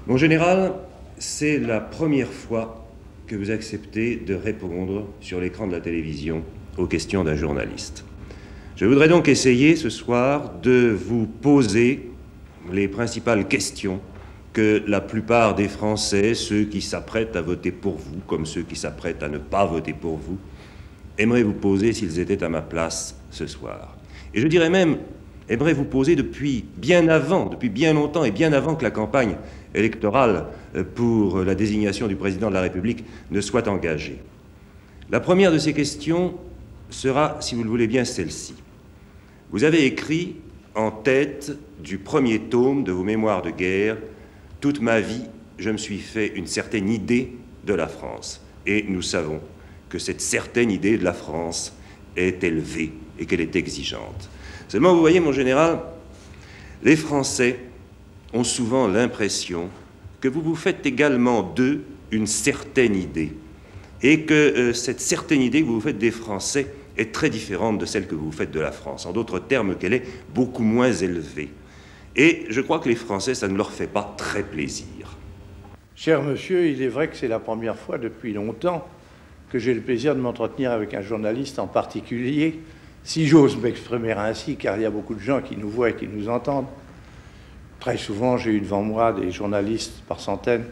Mon général, c'est la première fois que vous acceptez de répondre sur l'écran de la télévision aux questions d'un journaliste. Je voudrais donc essayer ce soir de vous poser les principales questions que la plupart des Français, ceux qui s'apprêtent à voter pour vous, comme ceux qui s'apprêtent à ne pas voter pour vous, aimeraient vous poser s'ils étaient à ma place ce soir. Et je dirais même, aimeraient vous poser depuis bien longtemps et bien avant que la campagne électorale pour la désignation du président de la République ne soit engagée. La première de ces questions sera, si vous le voulez bien, celle-ci. Vous avez écrit en tête du premier tome de vos mémoires de guerre « Toute ma vie, je me suis fait une certaine idée de la France ». Et nous savons que cette certaine idée de la France est élevée et qu'elle est exigeante. Seulement, vous voyez, mon général, les Français ont souvent l'impression que vous vous faites également d'eux une certaine idée et que cette certaine idée que vous vous faites des Français est très différente de celle que vous vous faites de la France. En d'autres termes, qu'elle est beaucoup moins élevée. Et je crois que les Français, ça ne leur fait pas très plaisir. Cher monsieur, il est vrai que c'est la première fois depuis longtemps que j'ai le plaisir de m'entretenir avec un journaliste en particulier, si j'ose m'exprimer ainsi, car il y a beaucoup de gens qui nous voient et qui nous entendent. Très souvent, j'ai eu devant moi des journalistes par centaines,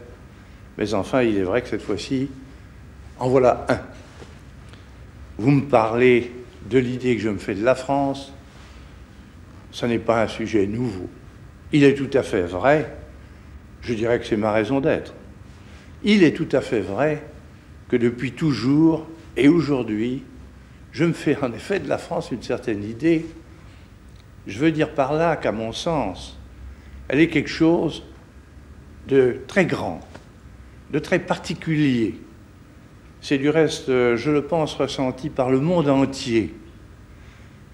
mais enfin, il est vrai que cette fois-ci, en voilà un. Vous me parlez de l'idée que je me fais de la France, ce n'est pas un sujet nouveau. Il est tout à fait vrai, je dirais que c'est ma raison d'être. Il est tout à fait vrai que depuis toujours et aujourd'hui, je me fais en effet de la France une certaine idée. Je veux dire par là qu'à mon sens, elle est quelque chose de très grand, de très particulier. C'est du reste, je le pense, ressenti par le monde entier.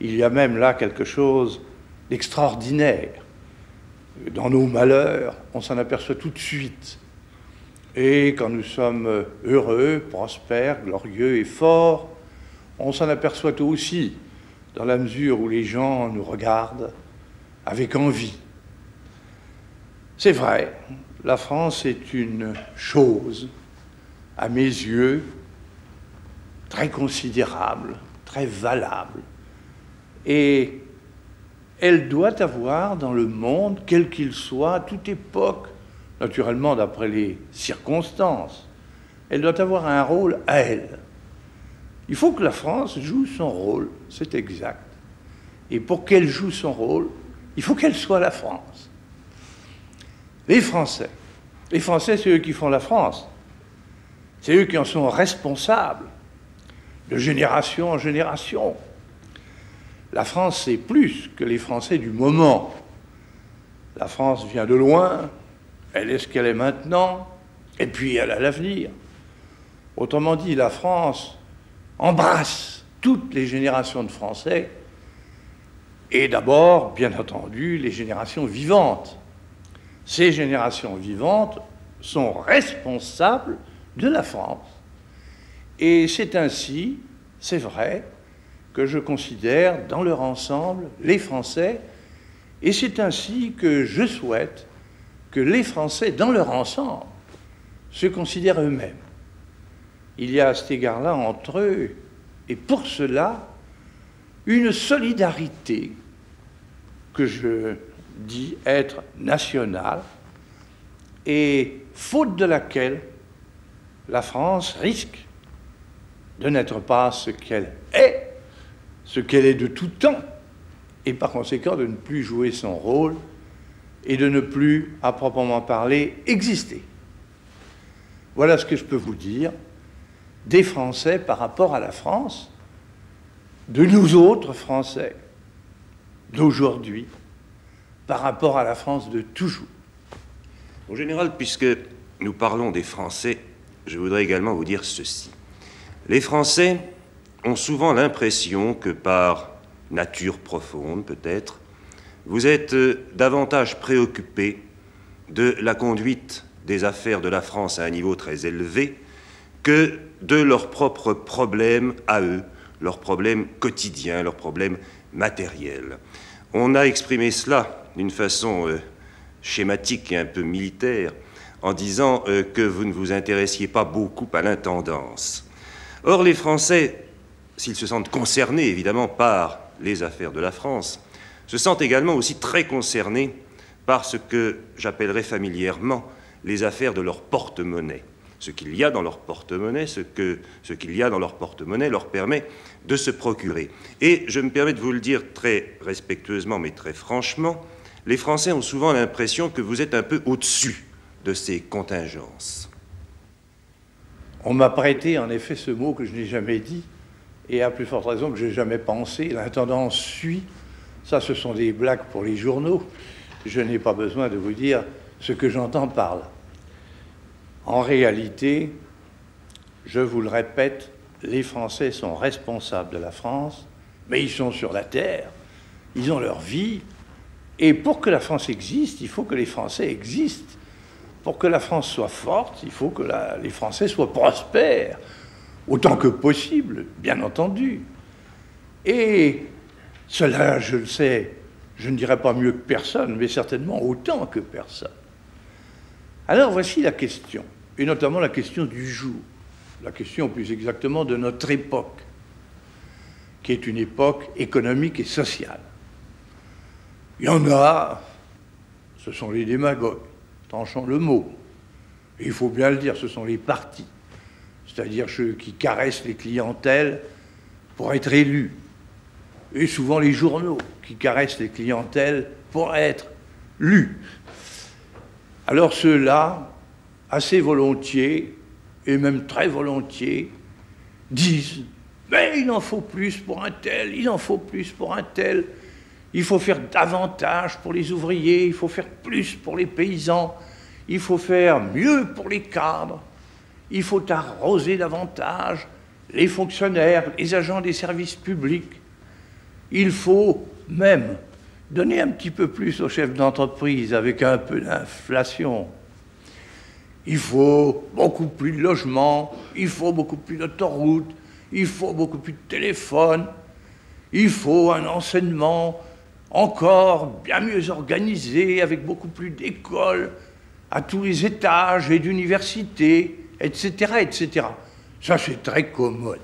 Il y a même là quelque chose d'extraordinaire. Dans nos malheurs, on s'en aperçoit tout de suite. Et quand nous sommes heureux, prospères, glorieux et forts, on s'en aperçoit aussi, dans la mesure où les gens nous regardent avec envie. C'est vrai, la France est une chose, à mes yeux, très considérable, très valable. Et elle doit avoir dans le monde, quel qu'il soit, à toute époque, naturellement d'après les circonstances, elle doit avoir un rôle à elle. Il faut que la France joue son rôle, c'est exact. Et pour qu'elle joue son rôle, il faut qu'elle soit la France. Les Français, c'est eux qui font la France. C'est eux qui en sont responsables, de génération en génération. La France, c'est plus que les Français du moment. La France vient de loin, elle est ce qu'elle est maintenant, et puis elle a l'avenir. Autrement dit, la France embrasse toutes les générations de Français, et d'abord, bien entendu, les générations vivantes. Ces générations vivantes sont responsables de la France. Et c'est ainsi, c'est vrai, que je considère dans leur ensemble les Français, et c'est ainsi que je souhaite que les Français, dans leur ensemble, se considèrent eux-mêmes. Il y a à cet égard-là entre eux, et pour cela, une solidarité que je dis être nationale, et faute de laquelle la France risque de n'être pas ce qu'elle est de tout temps, et par conséquent de ne plus jouer son rôle et de ne plus, à proprement parler, exister. Voilà ce que je peux vous dire des Français par rapport à la France, de nous autres Français d'aujourd'hui, par rapport à la France de toujours. En général, puisque nous parlons des Français, je voudrais également vous dire ceci. Les Français ont souvent l'impression que par nature profonde, peut-être, vous êtes davantage préoccupés de la conduite des affaires de la France à un niveau très élevé que de leurs propres problèmes à eux, leurs problèmes quotidiens, leurs problèmes matériels. On a exprimé cela d'une façon schématique et un peu militaire en disant que vous ne vous intéressiez pas beaucoup à l'intendance. Or, les Français, s'ils se sentent concernés, évidemment, par les affaires de la France, se sentent également aussi très concernés par ce que j'appellerais familièrement les affaires de leur porte-monnaie. Ce qu'il y a dans leur porte-monnaie, ce qu'il y a dans leur porte-monnaie leur permet de se procurer. Et je me permets de vous le dire très respectueusement, mais très franchement, les Français ont souvent l'impression que vous êtes un peu au-dessus de ces contingences. On m'a prêté en effet ce mot que je n'ai jamais dit, et à plus forte raison que je n'ai jamais pensé. L'intendance suit. Ça, ce sont des blagues pour les journaux. Je n'ai pas besoin de vous dire ce que j'entends par là. En réalité, je vous le répète, les Français sont responsables de la France, mais ils sont sur la terre, ils ont leur vie, et pour que la France existe, il faut que les Français existent. Pour que la France soit forte, il faut que les Français soient prospères, autant que possible, bien entendu. Et cela, je le sais, je ne dirais pas mieux que personne, mais certainement autant que personne. Alors voici la question, et notamment la question du jour, la question plus exactement de notre époque, qui est une époque économique et sociale. Il y en a, ce sont les démagogues, tranchant le mot, et il faut bien le dire, ce sont les partis, c'est-à-dire ceux qui caressent les clientèles pour être élus, et souvent les journaux qui caressent les clientèles pour être lus. Alors ceux-là, assez volontiers, et même très volontiers, disent « mais il en faut plus pour un tel, il en faut plus pour un tel, il faut faire davantage pour les ouvriers, il faut faire plus pour les paysans, il faut faire mieux pour les cadres, il faut arroser davantage les fonctionnaires, les agents des services publics, il faut même donner un petit peu plus aux chefs d'entreprise avec un peu d'inflation. Il faut beaucoup plus de logements, il faut beaucoup plus d'autoroutes, il faut beaucoup plus de téléphones, il faut un enseignement encore bien mieux organisé, avec beaucoup plus d'écoles à tous les étages et d'universités, etc., etc. Ça, c'est très commode.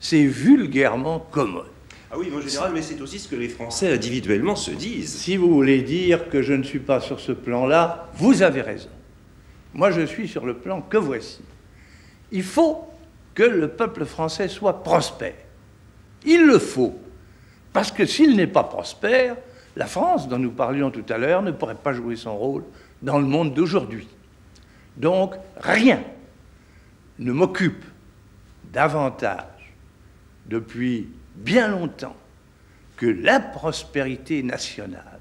C'est vulgairement commode. Ah oui, mon général, mais c'est aussi ce que les Français individuellement se disent. Si vous voulez dire que je ne suis pas sur ce plan-là, vous avez raison. Moi, je suis sur le plan que voici. Il faut que le peuple français soit prospère. Il le faut. Parce que s'il n'est pas prospère, la France, dont nous parlions tout à l'heure, ne pourrait pas jouer son rôle dans le monde d'aujourd'hui. Donc, rien ne m'occupe davantage depuis bien longtemps que la prospérité nationale.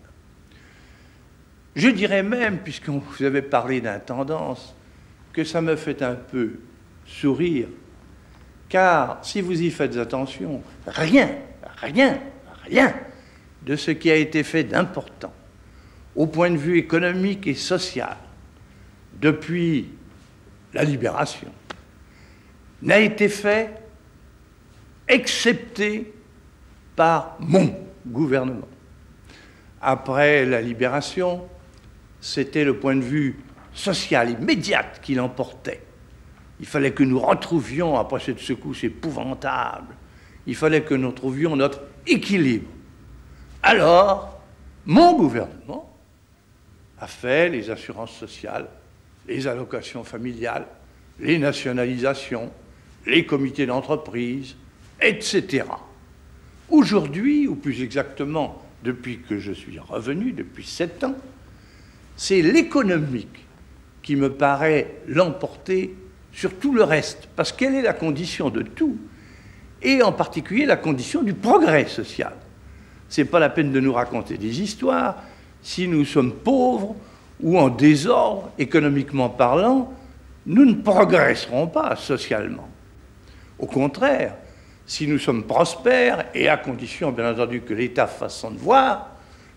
Je dirais même, puisque vous avez parlé d'intendance, que ça me fait un peu sourire, car si vous y faites attention, rien de ce qui a été fait d'important au point de vue économique et social depuis la Libération n'a été fait excepté par mon gouvernement. Après la Libération, c'était le point de vue social immédiat qui l'emportait. Il fallait que nous retrouvions, après cette secousse épouvantable, il fallait que nous trouvions notre équilibre. Alors, mon gouvernement a fait les assurances sociales, les allocations familiales, les nationalisations, les comités d'entreprise, etc. Aujourd'hui, ou plus exactement depuis que je suis revenu, depuis 7 ans, c'est l'économique qui me paraît l'emporter sur tout le reste, parce qu'elle est la condition de tout, et en particulier la condition du progrès social. Ce n'est pas la peine de nous raconter des histoires. Si nous sommes pauvres ou en désordre, économiquement parlant, nous ne progresserons pas socialement. Au contraire, si nous sommes prospères, et à condition, bien entendu, que l'État fasse son devoir,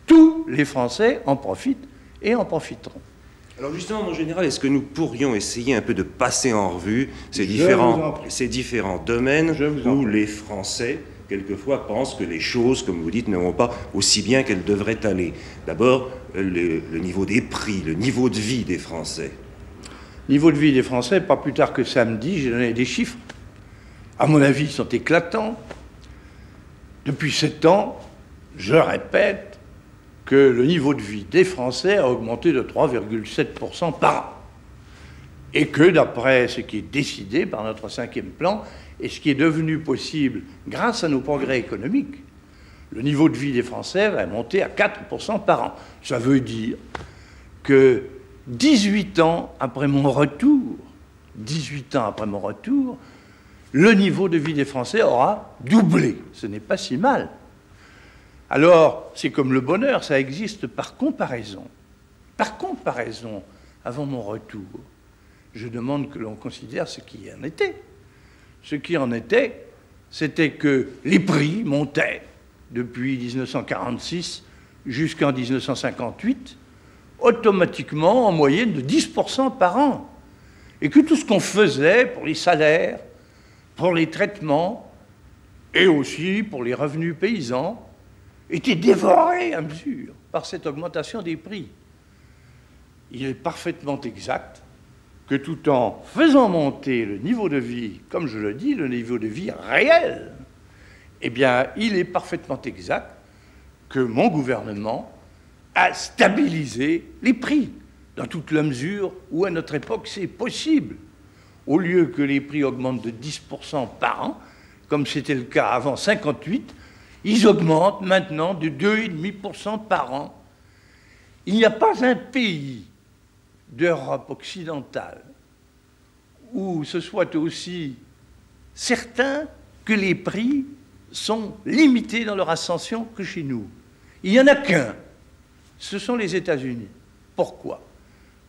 tous les Français en profitent et en profiteront. Alors justement, mon général, est-ce que nous pourrions essayer un peu de passer en revue ces différents domaines où les Français, quelquefois, pensent que les choses, comme vous dites, ne vont pas aussi bien qu'elles devraient aller? D'abord, le niveau des prix, le niveau de vie des Français. Niveau de vie des Français, pas plus tard que samedi, j'ai donné des chiffres. À mon avis, ils sont éclatants. Depuis 7 ans, je répète que le niveau de vie des Français a augmenté de 3,7% par an. Et que d'après ce qui est décidé par notre 5e plan, et ce qui est devenu possible grâce à nos progrès économiques, le niveau de vie des Français va monter à 4% par an. Ça veut dire que 18 ans après mon retour, le niveau de vie des Français aura doublé. Ce n'est pas si mal. Alors, c'est comme le bonheur, ça existe par comparaison. Par comparaison, avant mon retour, je demande que l'on considère ce qui en était. Ce qui en était, c'était que les prix montaient depuis 1946 jusqu'en 1958, automatiquement en moyenne de 10% par an. Et que tout ce qu'on faisait pour les salaires, pour les traitements et aussi pour les revenus paysans était dévoré à mesure par cette augmentation des prix. Il est parfaitement exact que tout en faisant monter le niveau de vie, comme je le dis, le niveau de vie réel, eh bien, il est parfaitement exact que mon gouvernement a stabilisé les prix, dans toute la mesure où, à notre époque, c'est possible. Au lieu que les prix augmentent de 10% par an, comme c'était le cas avant 1958, ils augmentent maintenant de 2,5% par an. Il n'y a pas un pays d'Europe occidentale où ce soit aussi certain que les prix sont limités dans leur ascension que chez nous. Il n'y en a qu'un, ce sont les États-Unis. Pourquoi?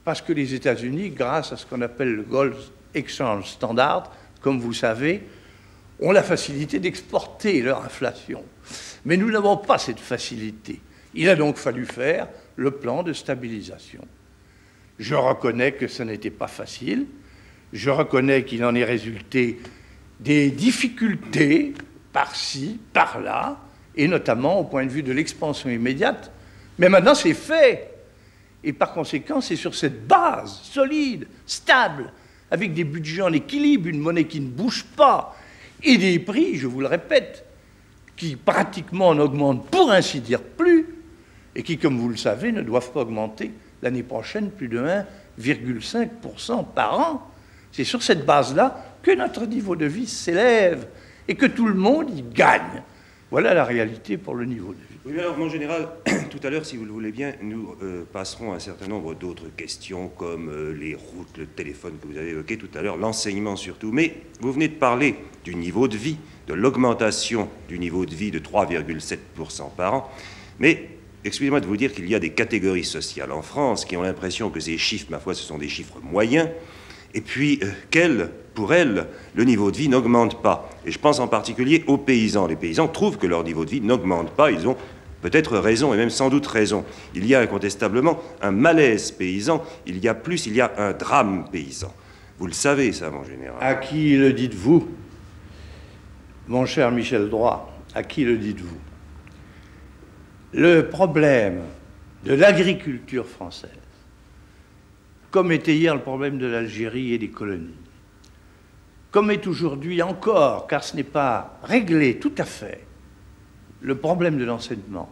Parce que les États-Unis, grâce à ce qu'on appelle le Gold Exchange Standard, comme vous savez, ont la facilité d'exporter leur inflation. Mais nous n'avons pas cette facilité. Il a donc fallu faire le plan de stabilisation. Je reconnais que ce n'était pas facile. Je reconnais qu'il en est résulté des difficultés par-ci, par-là, et notamment au point de vue de l'expansion immédiate. Mais maintenant, c'est fait. Et par conséquent, c'est sur cette base solide, stable, avec des budgets en équilibre, une monnaie qui ne bouge pas, et des prix, je vous le répète, qui pratiquement n'augmentent pour ainsi dire plus, et qui, comme vous le savez, ne doivent pas augmenter l'année prochaine plus de 1,5% par an. C'est sur cette base-là que notre niveau de vie s'élève et que tout le monde y gagne. Voilà la réalité pour le niveau de vie. Oui, alors, mon général, tout à l'heure, si vous le voulez bien, nous passerons à un certain nombre d'autres questions, comme les routes, le téléphone que vous avez évoqué tout à l'heure, l'enseignement surtout. Mais vous venez de parler du niveau de vie, de l'augmentation du niveau de vie de 3,7% par an. Mais excusez-moi de vous dire qu'il y a des catégories sociales en France qui ont l'impression que ces chiffres, ma foi, ce sont des chiffres moyens, et puis pour elles, le niveau de vie n'augmente pas. Et je pense en particulier aux paysans. Les paysans trouvent que leur niveau de vie n'augmente pas. Ils ont peut-être raison, et même sans doute raison. Il y a incontestablement un malaise paysan. Il y a un drame paysan. Vous le savez, ça, mon général. À qui le dites-vous, mon cher Michel Droit? À qui le dites-vous? Le problème de l'agriculture française, comme était hier le problème de l'Algérie et des colonies, comme est aujourd'hui encore, car ce n'est pas réglé tout à fait, le problème de l'enseignement,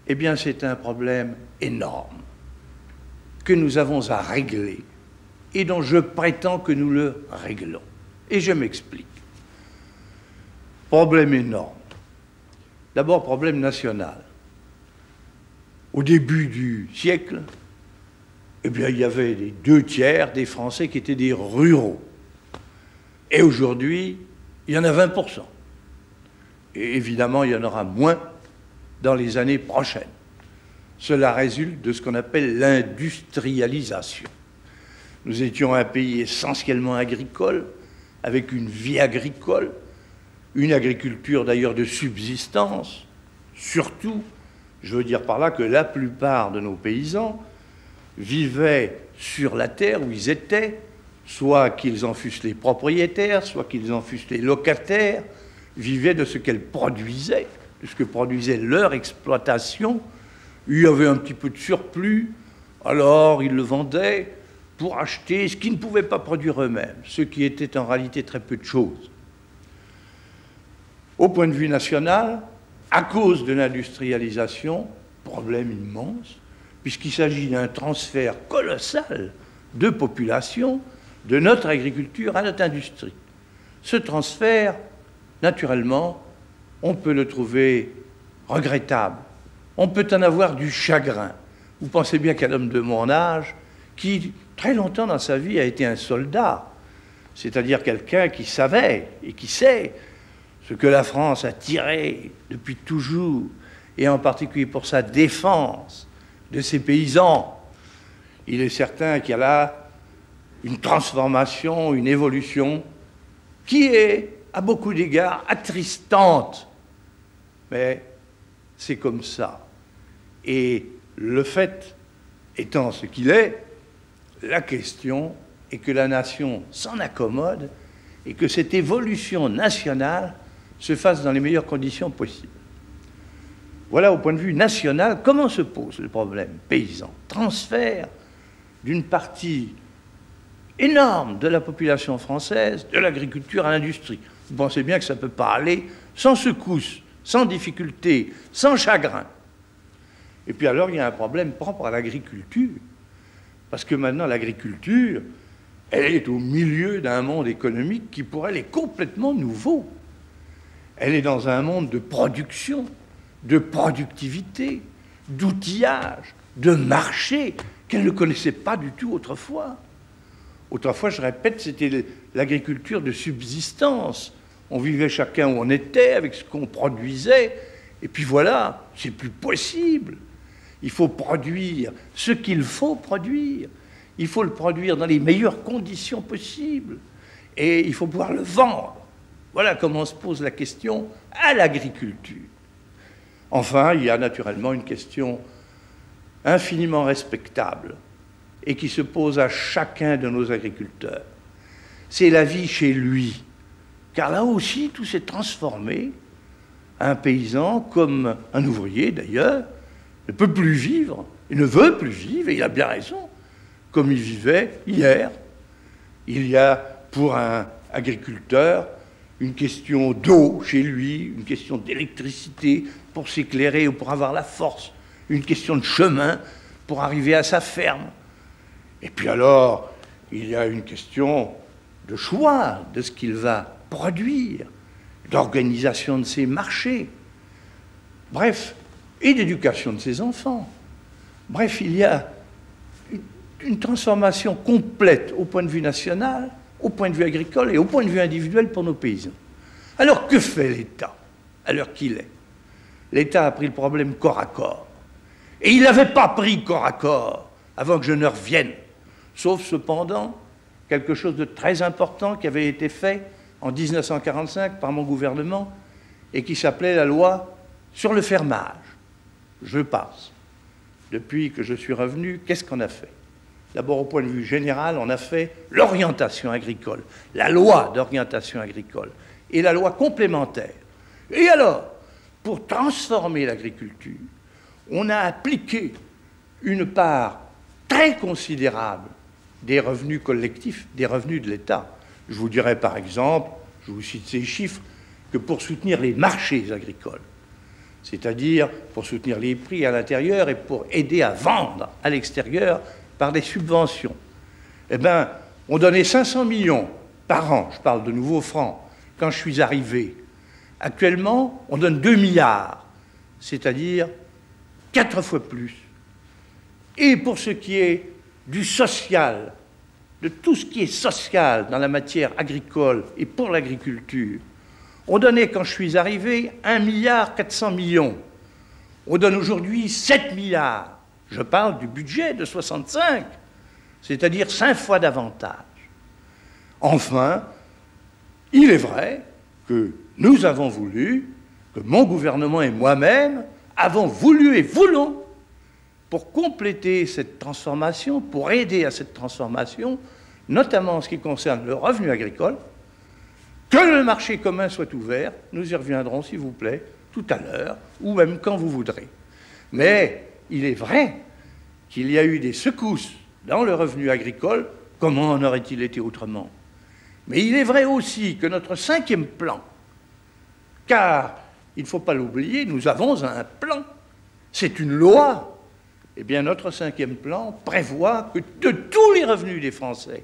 eh bien c'est un problème énorme que nous avons à régler et dont je prétends que nous le réglons. Et je m'explique. Problème énorme. D'abord, problème national. Au début du siècle, eh bien, il y avait les 2/3 des Français qui étaient des ruraux. Et aujourd'hui, il y en a 20%. Et évidemment, il y en aura moins dans les années prochaines. Cela résulte de ce qu'on appelle l'industrialisation. Nous étions un pays essentiellement agricole, avec une vie agricole, une agriculture d'ailleurs de subsistance, surtout, je veux dire par là que la plupart de nos paysans vivaient sur la terre où ils étaient, soit qu'ils en fussent les propriétaires, soit qu'ils en fussent les locataires, vivaient de ce qu'elles produisaient, de ce que produisait leur exploitation. Il y avait un petit peu de surplus Alors, ils le vendaient pour acheter ce qu'ils ne pouvaient pas produire eux-mêmes, ce qui était en réalité très peu de choses. Au point de vue national, à cause de l'industrialisation, problème immense, puisqu'il s'agit d'un transfert colossal de population de notre agriculture à notre industrie. Ce transfert, naturellement, on peut le trouver regrettable. On peut en avoir du chagrin. Vous pensez bien qu'un homme de mon âge, qui très longtemps dans sa vie a été un soldat, c'est-à-dire quelqu'un qui savait et qui sait ce que la France a tiré depuis toujours, et en particulier pour sa défense de ses paysans, il est certain qu'il y a là une transformation, une évolution qui est, à beaucoup d'égards, attristante. Mais c'est comme ça. Et le fait étant ce qu'il est, la question est que la nation s'en accommode et que cette évolution nationale se fasse dans les meilleures conditions possibles. Voilà au point de vue national comment se pose le problème paysan. Transfert d'une partie énorme de la population française de l'agriculture à l'industrie. Vous pensez bien que ça ne peut pas aller sans secousse, sans difficulté, sans chagrin. Et puis alors, il y a un problème propre à l'agriculture. Parce que maintenant, l'agriculture, elle est au milieu d'un monde économique qui, pour elle, est complètement nouveau. Elle est dans un monde de production, de productivité, d'outillage, de marché, qu'elle ne connaissait pas du tout autrefois. Autrefois, je répète, c'était l'agriculture de subsistance. On vivait chacun où on était, avec ce qu'on produisait, et puis voilà, c'est plus possible. Il faut produire ce qu'il faut produire. Il faut le produire dans les meilleures conditions possibles. Et il faut pouvoir le vendre. Voilà comment se pose la question à l'agriculture. Enfin, il y a naturellement une question infiniment respectable et qui se pose à chacun de nos agriculteurs. C'est la vie chez lui. Car là aussi, tout s'est transformé. Un paysan, comme un ouvrier d'ailleurs, ne peut plus vivre, il ne veut plus vivre, et il a bien raison, comme il vivait hier. Il y a pour un agriculteur une question d'eau chez lui, une question d'électricité pour s'éclairer ou pour avoir la force, une question de chemin pour arriver à sa ferme. Et puis alors, il y a une question de choix de ce qu'il va produire, d'organisation de ses marchés, bref, et d'éducation de ses enfants. Bref, il y a une transformation complète au point de vue national, au point de vue agricole et au point de vue individuel pour nos paysans. Alors que fait l'État à l'heure qu'il est? L'État a pris le problème corps à corps. Et il n'avait pas pris corps à corps avant que je ne revienne. Sauf cependant quelque chose de très important qui avait été fait en 1945 par mon gouvernement et qui s'appelait la loi sur le fermage. Je passe. Depuis que je suis revenu, qu'est-ce qu'on a fait? D'abord, au point de vue général, on a fait l'orientation agricole, la loi d'orientation agricole et la loi complémentaire. Et alors, pour transformer l'agriculture, on a appliqué une part très considérable des revenus collectifs, des revenus de l'État. Je vous dirais par exemple, je vous cite ces chiffres, que pour soutenir les marchés agricoles, c'est-à-dire pour soutenir les prix à l'intérieur et pour aider à vendre à l'extérieur par des subventions, eh bien, on donnait 500 millions par an, je parle de nouveaux francs, quand je suis arrivé. Actuellement, on donne 2 milliards, c'est-à-dire 4 fois plus. Et pour ce qui est du social, de tout ce qui est social dans la matière agricole et pour l'agriculture, on donnait, quand je suis arrivé, 1,4 milliard. On donne aujourd'hui 7 milliards. Je parle du budget de 65, c'est-à-dire 5 fois davantage. Enfin, il est vrai que nous avons voulu, que mon gouvernement et moi-même avons voulu et voulons, pour compléter cette transformation, pour aider à cette transformation, notamment en ce qui concerne le revenu agricole, que le marché commun soit ouvert. Nous y reviendrons, s'il vous plaît, tout à l'heure, ou même quand vous voudrez. Mais il est vrai qu'il y a eu des secousses dans le revenu agricole, comment en aurait-il été autrement? Mais il est vrai aussi que notre 5e plan, car il ne faut pas l'oublier, nous avons un plan, c'est une loi. Eh bien, notre 5e plan prévoit que de tous les revenus des Français,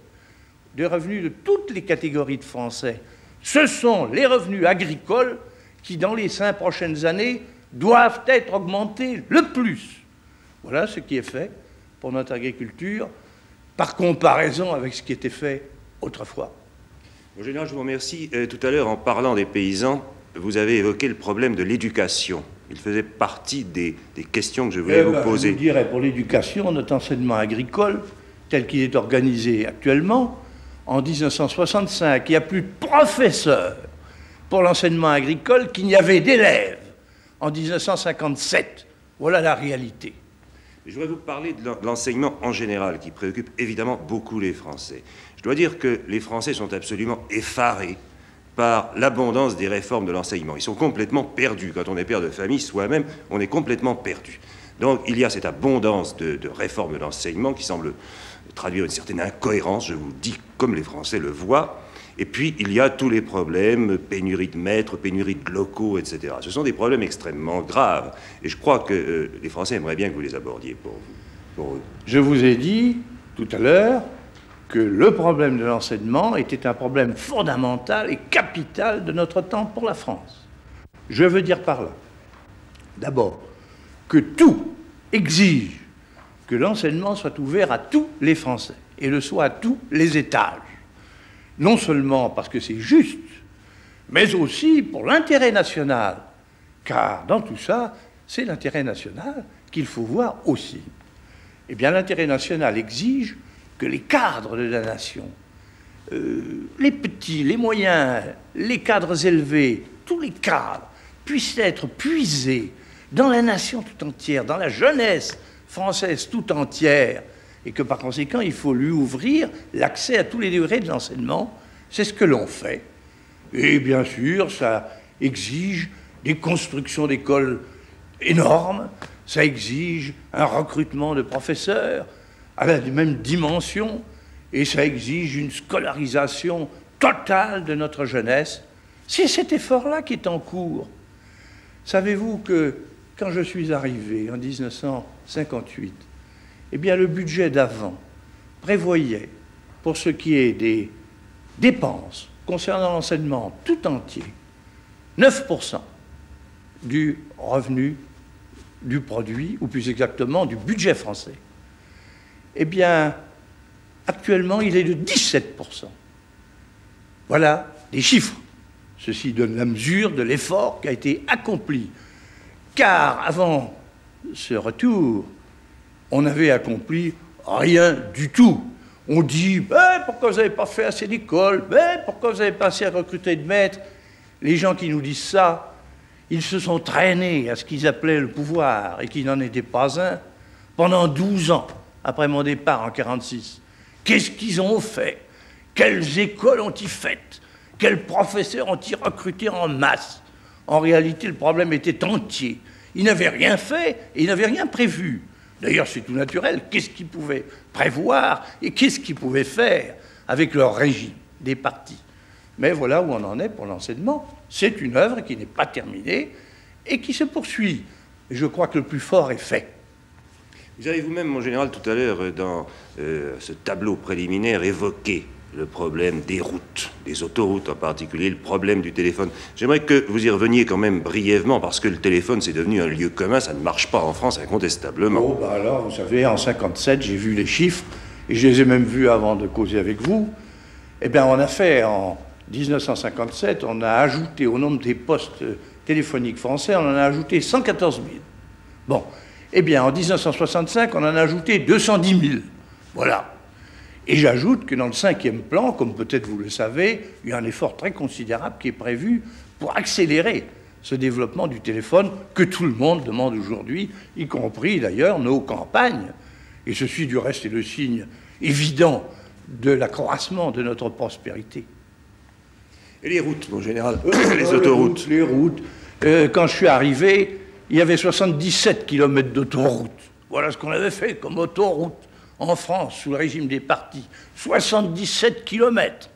des revenus de toutes les catégories de Français, ce sont les revenus agricoles qui, dans les 5 prochaines années, doivent être augmentés le plus. Voilà ce qui est fait pour notre agriculture, par comparaison avec ce qui était fait autrefois. Mon général, je vous remercie. Tout à l'heure, en parlant des paysans, vous avez évoqué le problème de l'éducation. Il faisait partie des questions que je voulais vous poser. Je vous dirais, pour l'éducation, notre enseignement agricole, tel qu'il est organisé actuellement, en 1965, il n'y a plus de professeurs pour l'enseignement agricole qu'il n'y avait d'élèves en 1957. Voilà la réalité. Je voudrais vous parler de l'enseignement en général, qui préoccupe évidemment beaucoup les Français. Je dois dire que les Français sont absolument effarés par l'abondance des réformes de l'enseignement. Ils sont complètement perdus. Quand on est père de famille, soi-même, on est complètement perdu. Donc il y a cette abondance de réformes de l'enseignement qui semble traduire une certaine incohérence, je vous dis comme les Français le voient. Et puis il y a tous les problèmes, pénurie de maîtres, pénurie de locaux, etc. Ce sont des problèmes extrêmement graves. Et je crois que les Français aimeraient bien que vous les abordiez pour eux. Je vous ai dit tout à l'heure que le problème de l'enseignement était un problème fondamental et capital de notre temps pour la France. Je veux dire par là, d'abord, que tout exige que l'enseignement soit ouvert à tous les Français et le soit à tous les étages. Non seulement parce que c'est juste, mais aussi pour l'intérêt national. Car dans tout ça, c'est l'intérêt national qu'il faut voir aussi. Eh bien, l'intérêt national exige que les cadres de la nation, les petits, les moyens, les cadres élevés, tous les cadres, puissent être puisés dans la nation tout entière, dans la jeunesse française tout entière, et que par conséquent, il faut lui ouvrir l'accès à tous les degrés de l'enseignement. C'est ce que l'on fait. Et bien sûr, ça exige des constructions d'écoles énormes, ça exige un recrutement de professeurs à la même dimension, et ça exige une scolarisation totale de notre jeunesse. C'est cet effort-là qui est en cours. Savez-vous que quand je suis arrivé en 1958, eh bien le budget d'avant prévoyait, pour ce qui est des dépenses concernant l'enseignement tout entier, 9% du revenu du produit, ou plus exactement du budget français. Eh bien, actuellement, il est de 17%. Voilà des chiffres. Ceci donne la mesure de l'effort qui a été accompli. Car avant ce retour, on n'avait accompli rien du tout. On dit « pourquoi vous n'avez pas fait assez d'écoles? Pourquoi vous n'avez pas assez recruté de maîtres ?» Les gens qui nous disent ça, ils se sont traînés à ce qu'ils appelaient le pouvoir, et qui n'en était pas un, pendant 12 ans, après mon départ en 1946. Qu'est-ce qu'ils ont fait? Quelles écoles ont-ils faites? Quels professeurs ont-ils recrutés en masse? En réalité, le problème était entier. Ils n'avaient rien fait et ils n'avaient rien prévu. D'ailleurs, c'est tout naturel. Qu'est-ce qu'ils pouvaient prévoir et qu'est-ce qu'ils pouvaient faire avec leur régime des partis? Mais voilà où on en est pour l'enseignement. C'est une œuvre qui n'est pas terminée et qui se poursuit. Et je crois que le plus fort est fait. Vous avez vous-même, mon général, tout à l'heure, dans ce tableau préliminaire, évoqué le problème des routes, des autoroutes en particulier, le problème du téléphone. J'aimerais que vous y reveniez quand même brièvement, parce que le téléphone, c'est devenu un lieu commun, ça ne marche pas en France incontestablement. Oh, bah alors, vous savez, en 1957, j'ai vu les chiffres, et je les ai même vus avant de causer avec vous. Eh bien, on a fait, en 1957, on a ajouté au nombre des postes téléphoniques français, on en a ajouté 114 000. Bon, eh bien, en 1965, on en a ajouté 210 000. Voilà. Et j'ajoute que dans le 5e plan, comme peut-être vous le savez, il y a un effort très considérable qui est prévu pour accélérer ce développement du téléphone que tout le monde demande aujourd'hui, y compris d'ailleurs nos campagnes. Et ceci, du reste, est le signe évident de l'accroissement de notre prospérité. Et les routes, mon général, les autoroutes. Les routes. Quand je suis arrivé, il y avait 77 km d'autoroutes. Voilà ce qu'on avait fait comme autoroute en France sous le régime des partis. 77 kilomètres.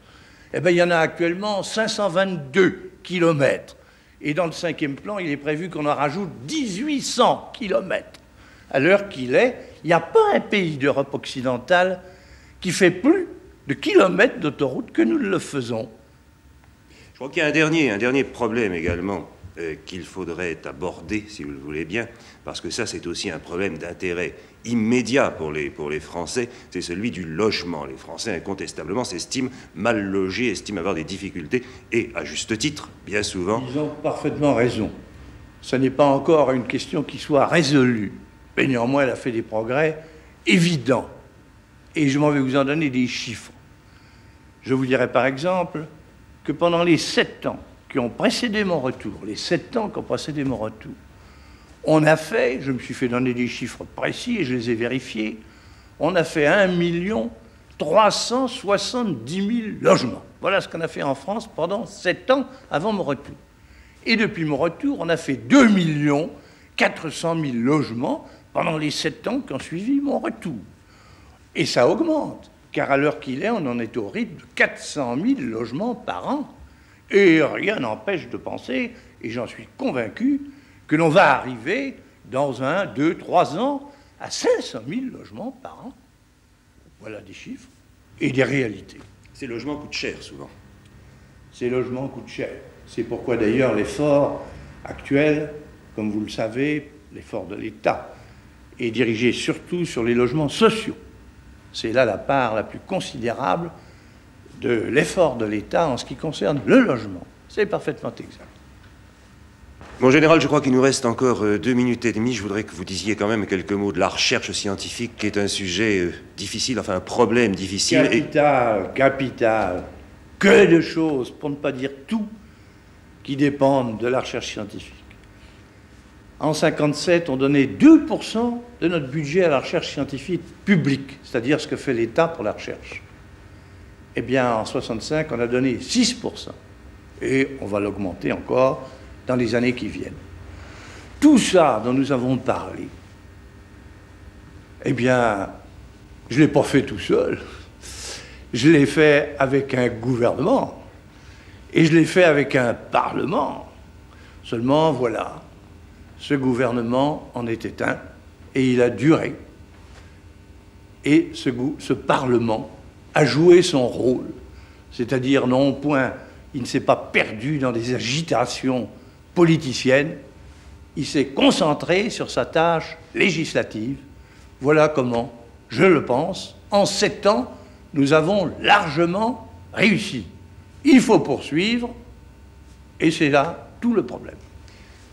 Eh bien, il y en a actuellement 522 kilomètres. Et dans le 5e plan, il est prévu qu'on en rajoute 1800 kilomètres. À l'heure qu'il est, il n'y a pas un pays d'Europe occidentale qui fait plus de kilomètres d'autoroute que nous le faisons. Je crois qu'il y a un dernier problème également qu'il faudrait aborder, si vous le voulez bien, parce que ça, c'est aussi un problème d'intérêt immédiat pour les Français, c'est celui du logement. Les Français, incontestablement, s'estiment mal logés, estiment avoir des difficultés, et à juste titre, bien souvent. Ils ont parfaitement raison. Ce n'est pas encore une question qui soit résolue, mais néanmoins, elle a fait des progrès évidents. Et je m'en vais vous en donner des chiffres. Je vous dirais par exemple que pendant les 7 ans qui ont précédé mon retour, on a fait, je me suis fait donner des chiffres précis et je les ai vérifiés, on a fait 1 370 000 logements. Voilà ce qu'on a fait en France pendant 7 ans avant mon retour. Et depuis mon retour, on a fait 2 400 000 logements pendant les 7 ans qui ont suivi mon retour. Et ça augmente, car à l'heure qu'il est, on en est au rythme de 400 000 logements par an. Et rien n'empêche de penser, et j'en suis convaincu, que l'on va arriver dans 1, 2, 3 ans à 500 000 logements par an. Voilà des chiffres et des réalités. Ces logements coûtent cher, souvent. Ces logements coûtent cher. C'est pourquoi d'ailleurs l'effort actuel, comme vous le savez, l'effort de l'État, est dirigé surtout sur les logements sociaux. C'est là la part la plus considérable de l'effort de l'État en ce qui concerne le logement. C'est parfaitement exact. Mon général, je crois qu'il nous reste encore 2 minutes et demie. Je voudrais que vous disiez quand même quelques mots de la recherche scientifique, qui est un sujet difficile, enfin un problème difficile. Capital. Que de choses, pour ne pas dire tout, qui dépendent de la recherche scientifique. En 1957, on donnait 2% de notre budget à la recherche scientifique publique, c'est-à-dire ce que fait l'État pour la recherche. Eh bien, en 1965, on a donné 6%. Et on va l'augmenter encore dans les années qui viennent. Tout ça dont nous avons parlé, eh bien, je ne l'ai pas fait tout seul. Je l'ai fait avec un gouvernement. Et je l'ai fait avec un parlement. Seulement, voilà, ce gouvernement en était un, et il a duré. Et ce parlement a joué son rôle. C'est-à-dire, non point, il ne s'est pas perdu dans des agitations politicienne, il s'est concentré sur sa tâche législative. Voilà comment, je le pense, en 7 ans, nous avons largement réussi. Il faut poursuivre, et c'est là tout le problème.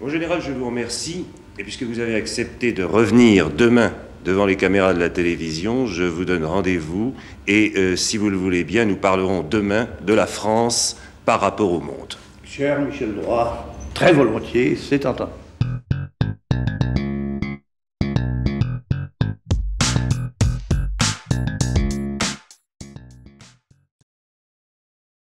Mon général, je vous remercie, et puisque vous avez accepté de revenir demain devant les caméras de la télévision, je vous donne rendez-vous, et si vous le voulez bien, nous parlerons demain de la France par rapport au monde. Cher Michel Droit, très volontiers, c'est entendu.